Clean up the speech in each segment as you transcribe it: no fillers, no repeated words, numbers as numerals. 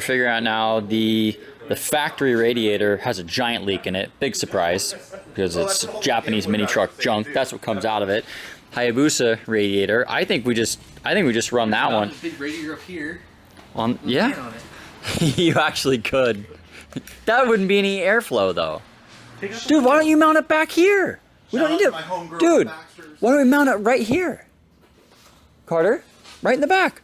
figuring out now the factory radiator has a giant leak in it. Big surprise, because it's Japanese mini truck junk. That's what comes out of it. Hayabusa radiator. I think we just run that one. Big radiator up here. Yeah. You actually could. That wouldn't be any airflow though. Dude, why don't you mount it back here? We don't need to. Dude, why don't we mount it right here? Carter, right in the back.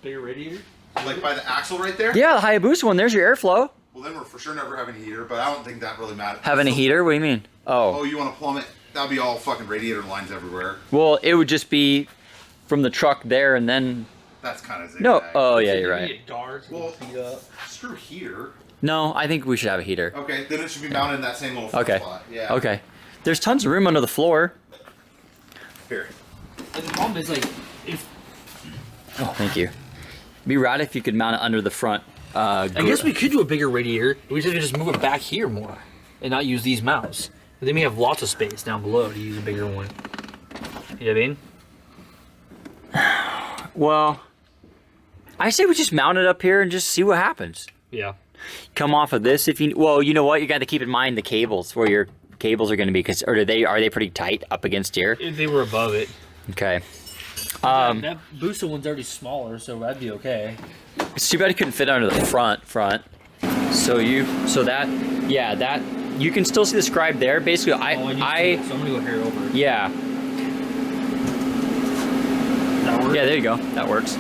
Bigger radiator? Like by the axle right there? Yeah, the Hayabusa one. There's your airflow. Well, then we're for sure never having a heater, but I don't think that really matters. Having a heater? What do you mean? Oh, you want to plumb it? That'd be all fucking radiator lines everywhere. Well, it would just be from the truck there and then... That's kind of zigzag. No. Oh, yeah, you're right. Well, screw heater. No, I think we should have a heater. Okay, then it should be mounted in that same little spot. Yeah. Okay. There's tons of room under the floor. Here. And the problem is, like, if... Oh, thank you. It'd be rad if you could mount it under the front. I guess we could do a bigger radiator. We just move it back here more and not use these mounts. But then we have lots of space down below to use a bigger one. You know what I mean? Well, I say we just mount it up here and just see what happens. Yeah. Come off of this if you... Well, you know what? You got to keep in mind the cables, where your cables are going to be. Or are they pretty tight up against here? They were above it. Okay. That booster one's already smaller, so that'd be okay. It's too bad it couldn't fit under the front. So that you can still see the scribe there. Basically, so I'm gonna go here over. Yeah. That work? Yeah, there you go. That works.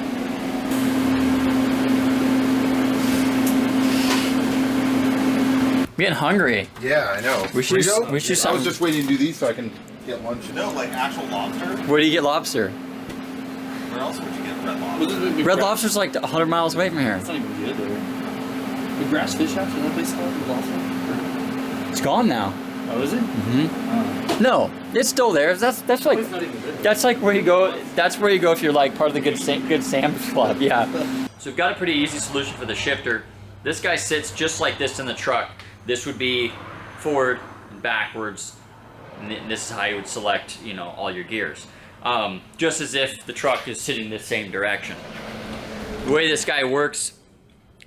I'm getting hungry. Yeah, I know. We should do something. I was just waiting to do these so I can get lunch. No, like actual lobster. Where do you get lobster? Where else would you get red lobster? Red Lobster's like 100 miles away from here. It's not even good though. The Grass Fish House, is that place called the lobster? It's gone now. Oh, is it? Mm-hmm. No, it's still there. That's like It's not even good. that's like where you go. That's where you go if you're like part of the Good Sam's Club. Yeah. So we've got a pretty easy solution for the shifter. This guy sits just like this in the truck. This would be forward and backwards, and this is how you would select, you know, all your gears. Just as if the truck is sitting the same direction. The way this guy works,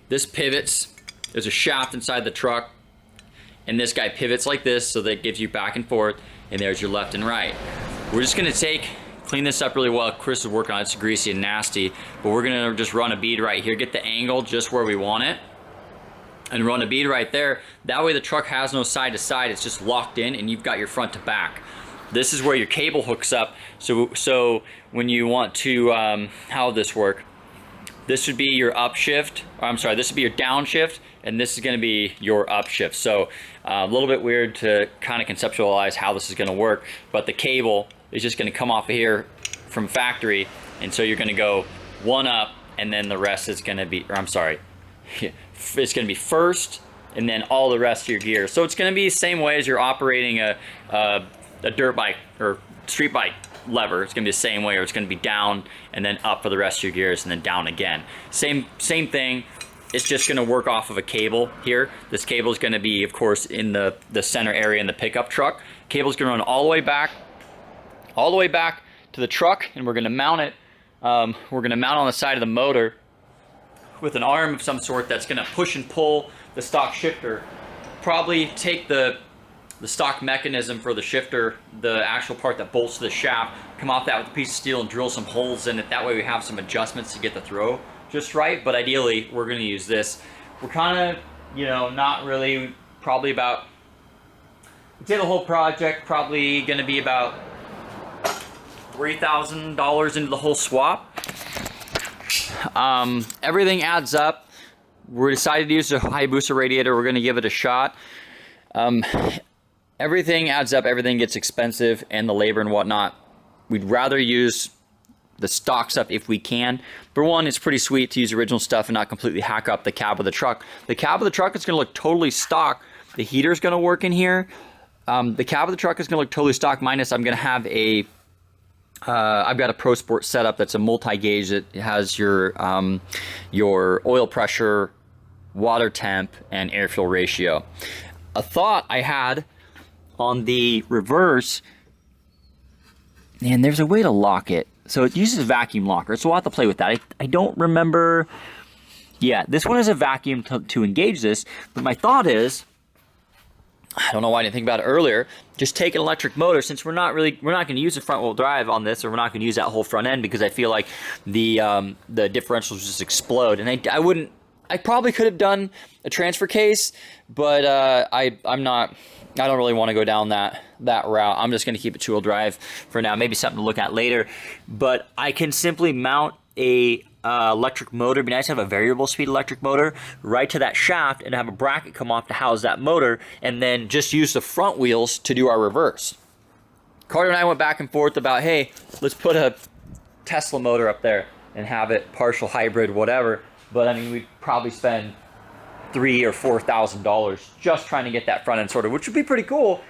this pivots. There's a shaft inside the truck, and this guy pivots like this, so that gives you back and forth, and there's your left and right. We're just gonna clean this up really well. Chris is working on it. It's greasy and nasty, but we're gonna just run a bead right here, get the angle just where we want it, and run a bead right there. That way the truck has no side to side, it's just locked in, and you've got your front to back. This is where your cable hooks up. So when you want to, how would this work? This would be your upshift, this would be your downshift, and this is gonna be your upshift. So a little bit weird to kind of conceptualize how this is gonna work, but the cable is just gonna come off of here from factory, and so you're gonna go one up, and then the rest is gonna be, it's gonna be first, and then all the rest of your gears. So it's gonna be the same way as you're operating a dirt bike or street bike lever. It's gonna be the same way, or it's gonna be down and then up for the rest of your gears, and then down again. Same thing. It's just gonna work off of a cable here. This cable is gonna be, of course, in the center area in the pickup truck. Cable's gonna run all the way back to the truck, and we're gonna mount it. We're gonna mount on the side of the motor with an arm of some sort that's gonna push and pull the stock shifter. Probably take the stock mechanism for the shifter, the actual part that bolts to the shaft, come off that with a piece of steel and drill some holes in it. That way we have some adjustments to get the throw just right, but ideally we're gonna use this. We're kind of, you know, not really, probably about, I'd say the whole project probably gonna be about $3,000 into the whole swap. Everything adds up. We decided to use the Hayabusa radiator. We're gonna give it a shot. Everything adds up, everything gets expensive, and the labor and whatnot. We'd rather use the stock stuff if we can. For one, it's pretty sweet to use original stuff and not completely hack up the cab of the truck. The cab of the truck is gonna look totally stock. The heater's gonna work in here. The cab of the truck is gonna look totally stock, minus I'm gonna have a, I've got a Pro Sport setup that's a multi-gauge that has your oil pressure, water temp, and air fuel ratio. A thought I had on the reverse, and there's a way to lock it. So it uses a vacuum locker, so we'll have to play with that. I don't remember Yeah, this one is a vacuum to engage this, but my thought is, I don't know why I didn't think about it earlier, just take an electric motor, since we're not going to use the front wheel drive on this, or we're not going to use that whole front end, because I feel like the differentials just explode. And I probably could have done a transfer case, but I don't really want to go down that route. I'm just going to keep it two-wheel drive for now. Maybe something to look at later. But I can simply mount a electric motor. It'd be nice to have a variable speed electric motor right to that shaft and have a bracket come off to house that motor, and then just use the front wheels to do our reverse. Carter and I went back and forth about, hey, let's put a Tesla motor up there and have it partial hybrid, whatever. But I mean, we'd probably spend $3,000 or $4,000 just trying to get that front end sorted, which would be pretty cool.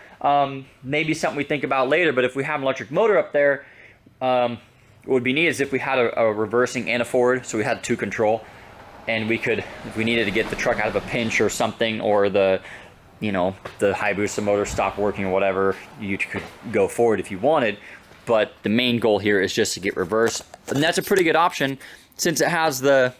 Maybe something we think about later. But if we have an electric motor up there, what would be neat is if we had a reversing and a forward, so we had two control, and we could, if we needed to get the truck out of a pinch or something, or the Hayabusa motor stopped working or whatever, you could go forward if you wanted. But the main goal here is just to get reverse, and that's a pretty good option since it has the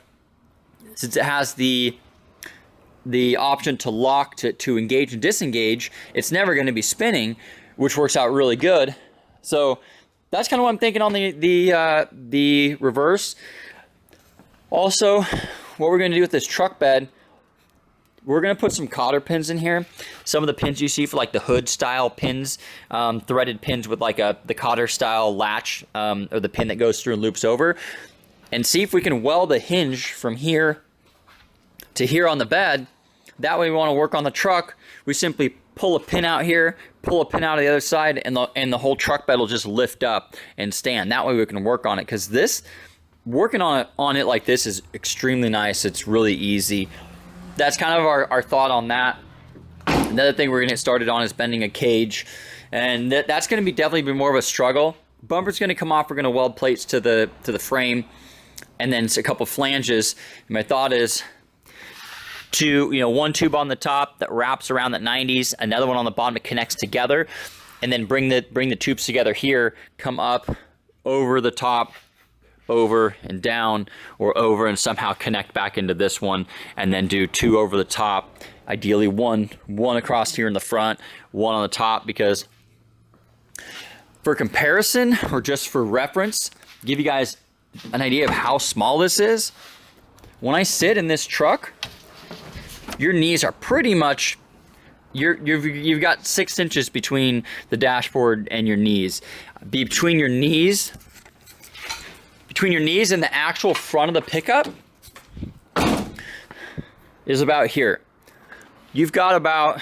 option to lock, to engage and disengage. It's never going to be spinning, which works out really good. So that's kind of what I'm thinking on the reverse. Also, what we're going to do with this truck bed, we're going to put some cotter pins in here. Some of the pins you see for like the hood style pins, threaded pins with like the cotter style latch, or the pin that goes through and loops over, and see if we can weld a hinge from here to here on the bed. That way we want to work on the truck, we simply pull a pin out here, pull a pin out of the other side, and the whole truck bed will just lift up and stand. That way we can work on it, because this, working on it like this is extremely nice. It's really easy. That's kind of our thought on that. Another thing we're going to get started on is bending a cage, and that's going to be definitely more of a struggle. Bumper's going to come off. We're going to weld plates to the frame, and then a couple flanges. And my thought is one tube on the top that wraps around that 90s, another one on the bottom that connects together, and then bring the tubes together here, come up over the top, over and down, or over and somehow connect back into this one, and then do two over the top, ideally one across here in the front, one on the top, because for comparison, or just for reference, give you guys an idea of how small this is. When I sit in this truck, your knees are pretty much, you've got 6 inches between the dashboard and your knees. Between your knees and the actual front of the pickup is about here. You've got about,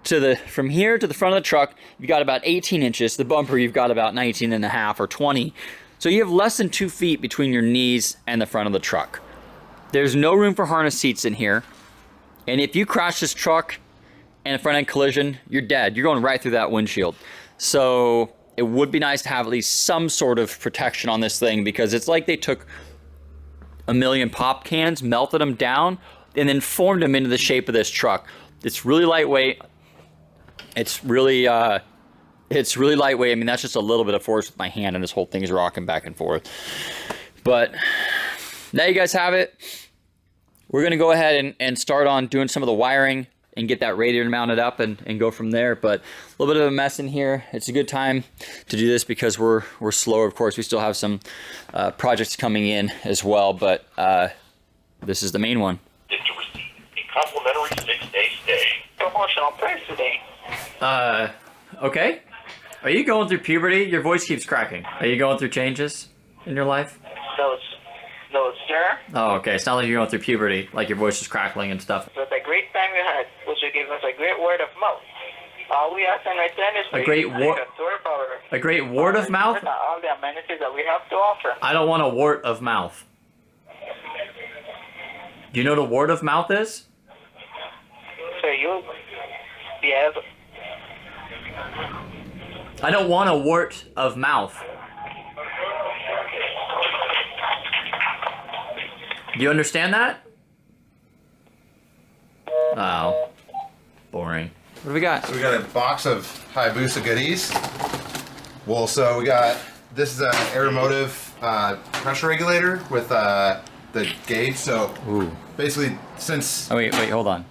from here to the front of the truck, you've got about 18 inches. The bumper, you've got about 19 and a half or 20. So you have less than 2 feet between your knees and the front of the truck. There's no room for harness seats in here. And if you crash this truck and a front end collision, you're dead. You're going right through that windshield. So it would be nice to have at least some sort of protection on this thing, because it's like they took a million pop cans, melted them down, and then formed them into the shape of this truck. It's really lightweight. It's really lightweight. I mean, that's just a little bit of force with my hand, and this whole thing is rocking back and forth. But now you guys have it. We're going to go ahead and start on doing some of the wiring and get that radiator mounted up and go from there. But a little bit of a mess in here. It's a good time to do this because we're slower. Of course, we still have some projects coming in as well, but this is the main one. To receive a complimentary 6-day stay. Promotional price today. Okay. Are you going through puberty? Your voice keeps cracking. Are you going through changes in your life? No, sir. Oh, okay. It's not like you're going through puberty, like your voice is crackling and stuff. It was a great time we had, which will give us a great word of mouth. All we ask in return is for A great you to take a tour of A great word of mouth? all the amenities that we have to offer. I don't want a wart of mouth. Do you know what a wart of mouth is? So yes. I don't want a wart of mouth. Do you understand that? Oh, boring. What do we got? So we got a box of Hayabusa goodies. Well, so we got, this is an Aeromotive pressure regulator with the gauge. So basically, since wait, hold on.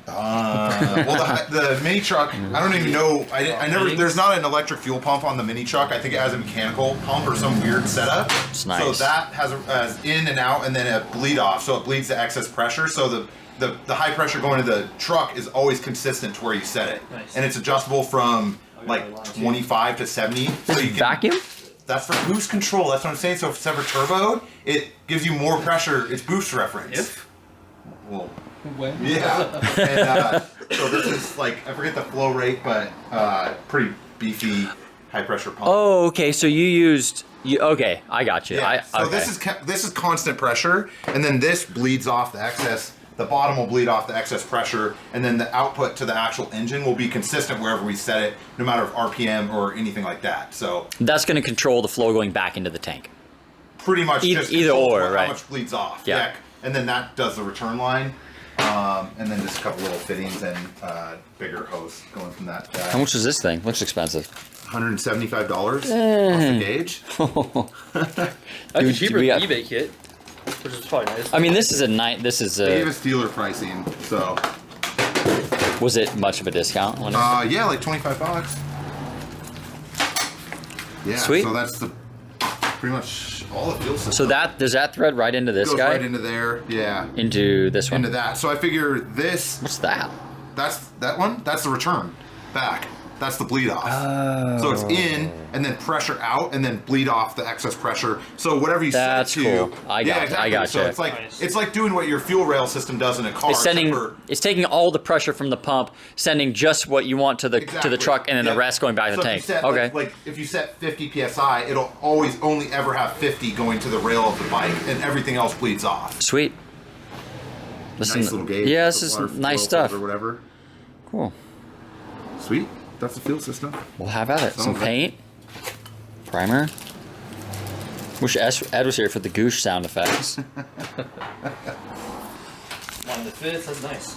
well, the mini truck, I don't even know. I never. There's not an electric fuel pump on the mini truck. I think it has a mechanical pump or some weird setup. It's nice. So that has in and out, and then a bleed off. So it bleeds the excess pressure. So the high pressure going to the truck is always consistent to where you set it, and it's adjustable from like 25 to 70. So you can vacuum. That's for boost control. That's what I'm saying. So if it's ever turboed, it gives you more pressure. It's boost reference. Well. When? Yeah. And so this is like, I forget the flow rate, but pretty beefy high pressure pump. Oh, okay. So you used okay, I got you. Yeah. So okay. this is constant pressure, and then this bleeds off the excess. The bottom will bleed off the excess pressure, and then the output to the actual engine will be consistent wherever we set it, no matter if RPM or anything like that. So that's going to control the flow going back into the tank. Pretty much just either or, how right? much bleeds off. Yeah. And then that does the return line. And then just a couple little fittings and bigger hose going from that guy. How much is this thing? Looks expensive. $175 off the gauge. That's cheaper than the eBay kit, which is probably nice. I mean, this is a night. This is They gave a. us dealer pricing, so. Was it much of a discount? Yeah, like $25. Yeah. Sweet. So that's pretty much all the fuel system. So does that thread right into this goes guy? right into there. Yeah. Into this one. Into that. So I figure this. What's that? That's that one. That's the return back. That's the bleed off. Oh. So it's in and then pressure out and then bleed off the excess pressure. So whatever you That's set it to. cool. I got So you. it's like it's like doing what your fuel rail system does in a car. It's taking all the pressure from the pump, sending just what you want to the truck, and then the rest going back to the tank. If you set, Okay. like if you set 50 psi, it'll always only ever have 50 going to the rail of the bike, and everything else bleeds off. Sweet. Nice little gauge. Yeah, with this the water is nice flow stuff. or whatever. Cool. Sweet. That's the fuel system. We'll have at it. Some Some of it. paint, primer. Wish Ed was here for the goosh sound effects. One that fits, that's nice.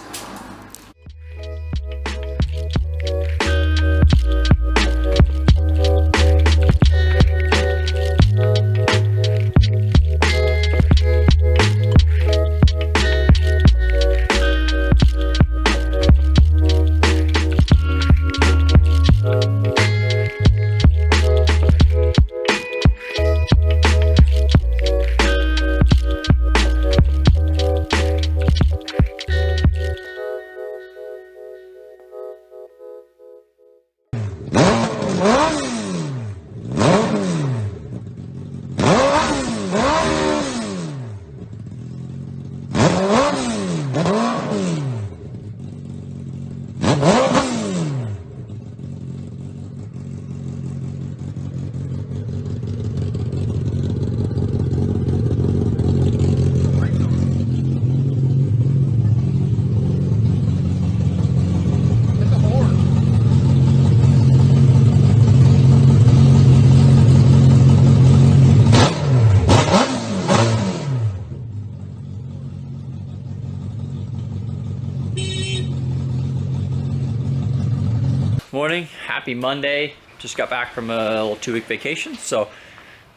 Morning, happy Monday. Just got back from a little 2-week vacation, so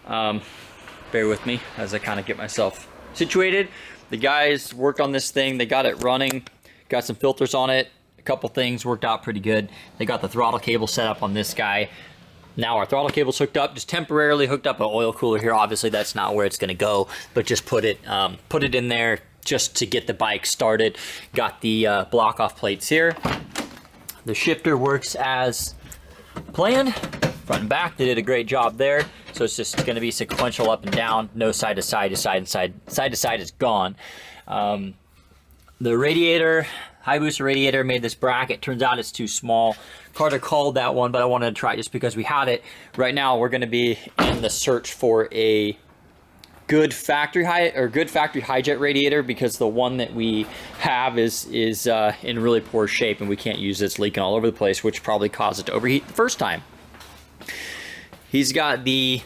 bear with me as I kind of get myself situated. The guys worked on this thing, they got it running, got some filters on it, a couple things worked out pretty good. They got the throttle cable set up on this guy. Now our throttle cable's hooked up, just temporarily hooked up an oil cooler here. Obviously that's not where it's gonna go, but just put it in there just to get the bike started. Got the block off plates here. The shifter works as planned, front and back. They did a great job there. So it's just going to be sequential up and down, no side to side, side to side is gone. The radiator, Hayabusa radiator made this bracket. Turns out it's too small. Carter called that one, but I wanted to try it just because we had it. Right now we're going to be in the search for a good factory high-jet radiator, because the one that we have is in really poor shape and we can't use it. It's leaking all over the place, which probably caused it to overheat the first time. He's got the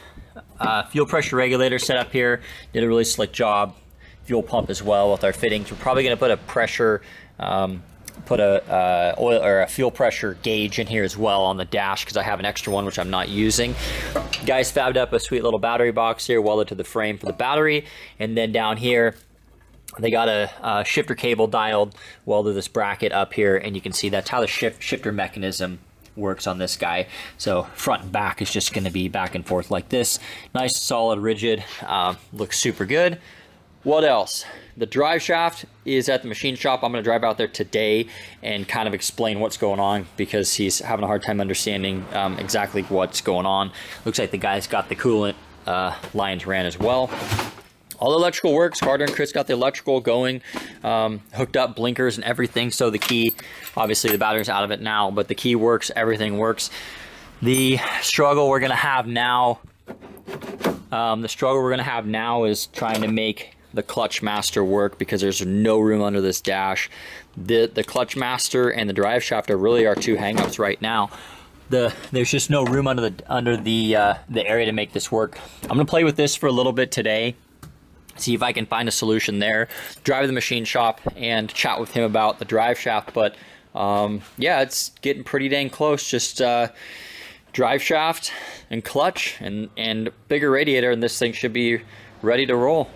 fuel pressure regulator set up here. Did a really slick job. Fuel pump as well with our fittings. We're probably going to put a pressure put a oil or a fuel pressure gauge in here as well on the dash because I have an extra one which I'm not using. Guys fabbed up a sweet little battery box here welded to the frame for the battery, and then down here they got a shifter cable dialed welded to this bracket up here, and you can see that's how the shifter mechanism works on this guy. So front and back is just going to be back and forth like this. Nice, solid, rigid, looks super good. What else? The drive shaft is at the machine shop. I'm going to drive out there today and kind of explain what's going on because he's having a hard time understanding exactly what's going on. Looks like the guy's got the coolant lines ran as well. All the electrical works. Carter and Chris got the electrical going, hooked up, blinkers and everything. So the key, obviously the battery's out of it now, but the key works, everything works. The struggle we're gonna have now, is trying to make the clutch master work because there's no room under this dash. The clutch master and the drive shaft are really our two hangups right now. There's just no room under the area to make this work. I'm gonna play with this for a little bit today, see if I can find a solution there, drive to the machine shop and chat with him about the drive shaft. But yeah, it's getting pretty dang close. Just drive shaft and clutch and bigger radiator, and this thing should be ready to roll.